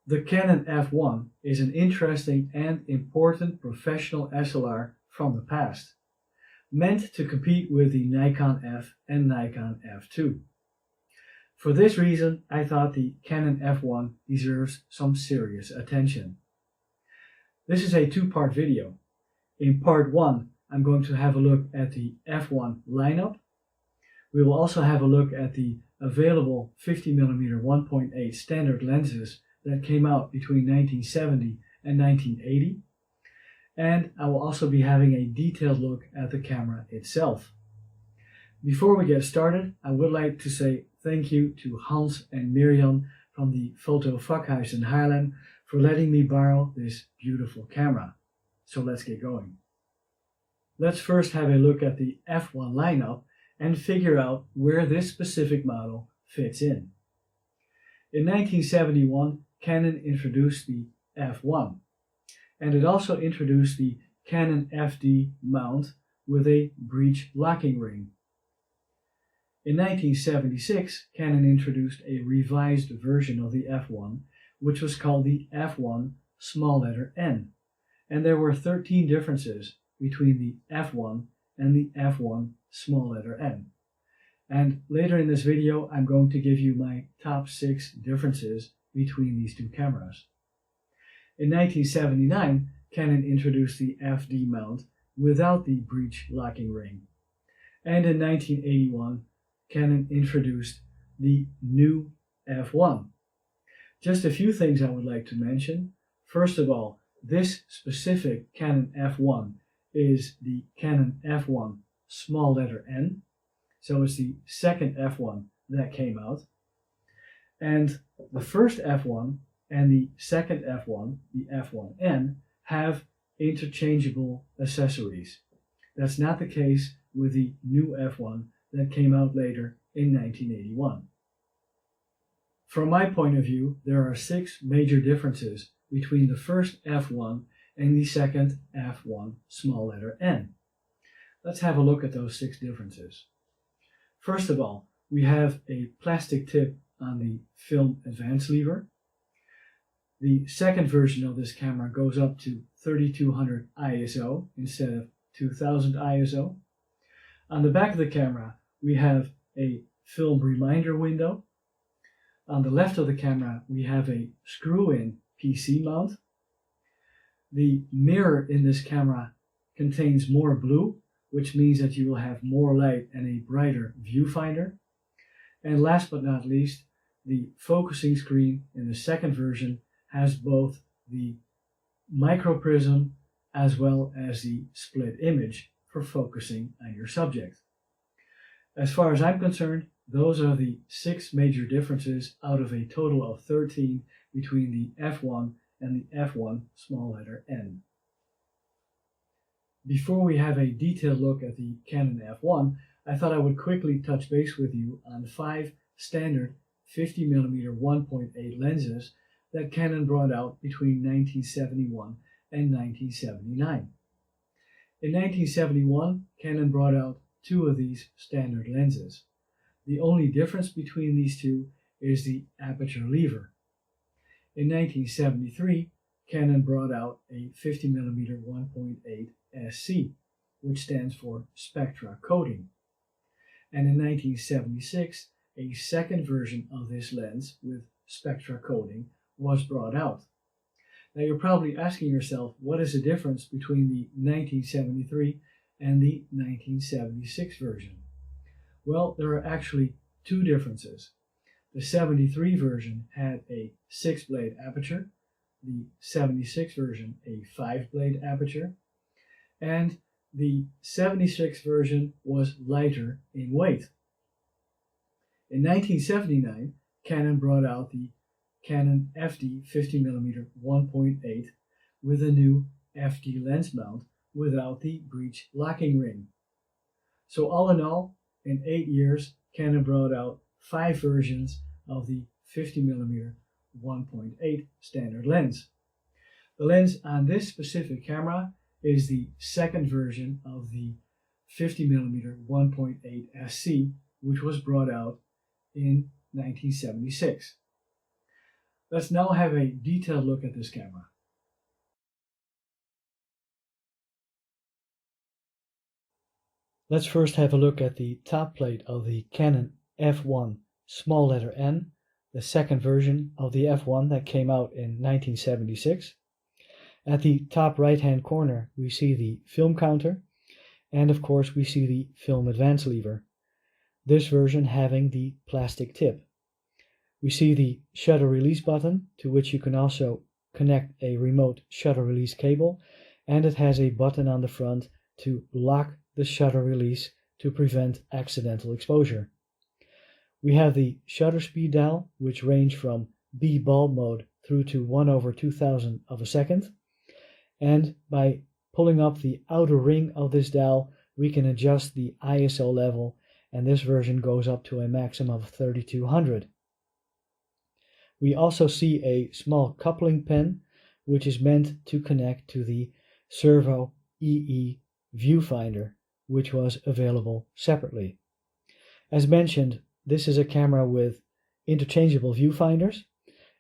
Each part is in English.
The Canon F1 is an interesting and important professional SLR from the past, meant to compete with the Nikon F and Nikon F2. For this reason, I thought the Canon F1 deserves some serious attention. This is a two-part video. In part 1, I'm going to have a look at the F1 lineup. We will also have a look at the available 50mm 1.8 standard lenses that came out between 1970 and 1980. And I will also be having a detailed look at the camera itself. Before we get started, I would like to say thank you to Hans and Mirjam from the Fotovakhuis in Haarlem for letting me borrow this beautiful camera. So let's get going. Let's first have a look at the F1 lineup and figure out where this specific model fits in. In 1971, Canon introduced the F1, and it also introduced the Canon FD mount with a breech locking ring. In 1976, Canon introduced a revised version of the F1, which was called the F1 small letter N, and there were 13 differences between the F1 and the F1 small letter N. And later in this video, I'm going to give you my top 6 differences between these two cameras. In 1979, Canon introduced the FD mount without the breech locking ring. And in 1981, Canon introduced the new F1. Just a few things I would like to mention. First of all, this specific Canon F1 is the Canon F1 small letter N. So it's the second F1 that came out. And the first F1 and the second F1, the F1N, have interchangeable accessories. That's not the case with the new F1 that came out later in 1981. From my point of view, there are 6 major differences between the first F1 and the second F1 small letter N. Let's have a look at those 6 differences. First of all, we have a plastic tip on the film advance lever. The second version of this camera goes up to 3200 ISO instead of 2000 ISO. On the back of the camera, we have a film reminder window. On the left of the camera, we have a screw-in PC mount. The mirror in this camera contains more blue, which means that you will have more light and a brighter viewfinder. And last but not least, the focusing screen in the second version has both the microprism as well as the split image for focusing on your subject. As far as I'm concerned, those are the 6 major differences out of a total of 13 between the F1 and the F1 small letter N. Before we have a detailed look at the Canon F1, I thought I would quickly touch base with you on 5 standard 50mm 1.8 lenses that Canon brought out between 1971 and 1979. In 1971, Canon brought out 2 of these standard lenses. The only difference between these two is the aperture lever. In 1973, Canon brought out a 50mm 1.8 SC, which stands for spectra coating. And in 1976, a second version of this lens with spectra coating was brought out. Now you're probably asking yourself, what is the difference between the 1973 and the 1976 version? Well, there are actually 2 differences. The 73 version had a 6-blade aperture, the 76 version a 5-blade aperture, and the 76 version was lighter in weight. In 1979, Canon brought out the Canon FD 50mm 1.8 with a new FD lens mount without the breech locking ring. So all in all, in 8 years, Canon brought out 5 versions of the 50mm 1.8 standard lens. The lens on this specific camera is the second version of the 50mm 1.8 SC, which was brought out in 1976. Let's now have a detailed look at this camera. Let's first have a look at the top plate of the Canon F1 small letter N, the second version of the F1 that came out in 1976. At the top right hand corner we see the film counter, and of course we see the film advance lever, this version having the plastic tip. We see the shutter release button, to which you can also connect a remote shutter release cable, and it has a button on the front to lock the shutter release to prevent accidental exposure. We have the shutter speed dial, which range from B bulb mode through to 1/2000 of a second, and by pulling up the outer ring of this dial we can adjust the ISO level, and this version goes up to a maximum of 3200. We also see a small coupling pin, which is meant to connect to the Servo EE viewfinder, which was available separately. As mentioned, this is a camera with interchangeable viewfinders,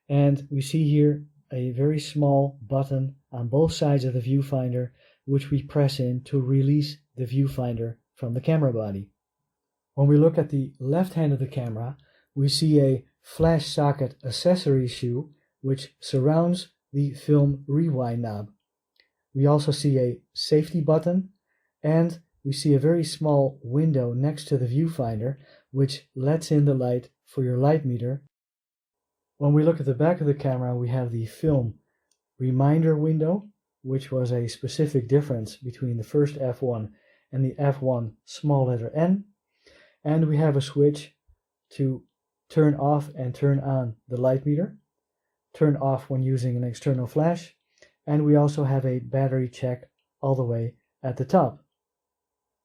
and we see here a very small button on both sides of the viewfinder, which we press in to release the viewfinder from the camera body. When we look at the left hand of the camera, we see a flash socket accessory shoe which surrounds the film rewind knob. We also see a safety button, and we see a very small window next to the viewfinder which lets in the light for your light meter. When we look at the back of the camera, we have the film reminder window, which was a specific difference between the first F1 and the F1 small letter N, and we have a switch to turn off and turn on the light meter, turn off when using an external flash, and we also have a battery check all the way at the top.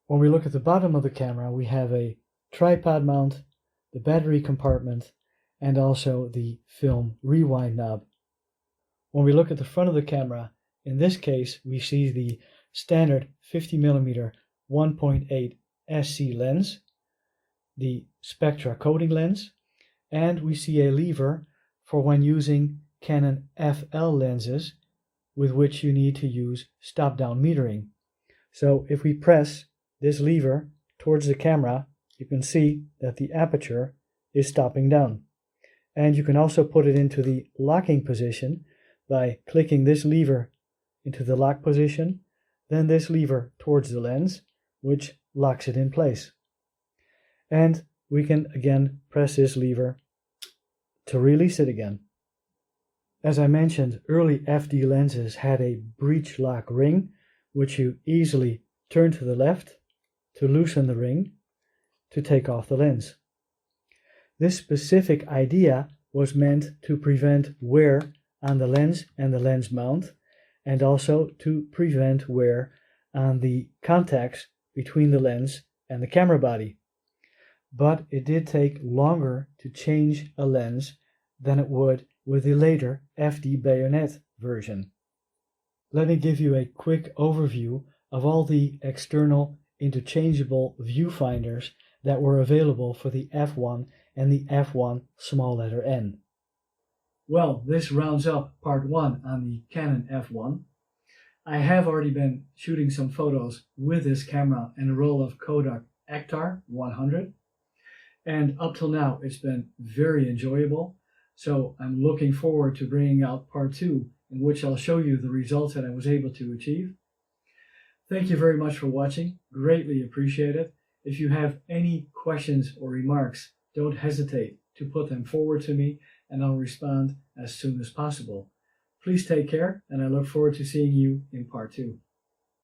When we look at the bottom of the camera, we have a tripod mount, the battery compartment, and also the film rewind knob. When we look at the front of the camera, in this case we see the standard 50mm 1.8 SC lens, the spectra coating lens, and we see a lever for when using Canon FL lenses, with which you need to use stop-down metering. So if we press this lever towards the camera, you can see that the aperture is stopping down. And you can also put it into the locking position by clicking this lever into the lock position, then this lever towards the lens, which locks it in place. And we can again press this lever to release it again. As I mentioned, early FD lenses had a breech lock ring, which you easily turn to the left to loosen the ring to take off the lens. This specific idea was meant to prevent wear on the lens and the lens mount, and also to prevent wear on the contacts between the lens and the camera body. But it did take longer to change a lens than it would with the later FD bayonet version. Let me give you a quick overview of all the external interchangeable viewfinders that were available for the F1 and the F1 small letter N. Well, this rounds up part 1 on the Canon F1. I have already been shooting some photos with this camera and a roll of Kodak Ektar 100. And up till now, it's been very enjoyable. So I'm looking forward to bringing out part 2, in which I'll show you the results that I was able to achieve. Thank you very much for watching. Greatly appreciate it. If you have any questions or remarks, don't hesitate to put them forward to me, and I'll respond as soon as possible. Please take care, and I look forward to seeing you in part 2.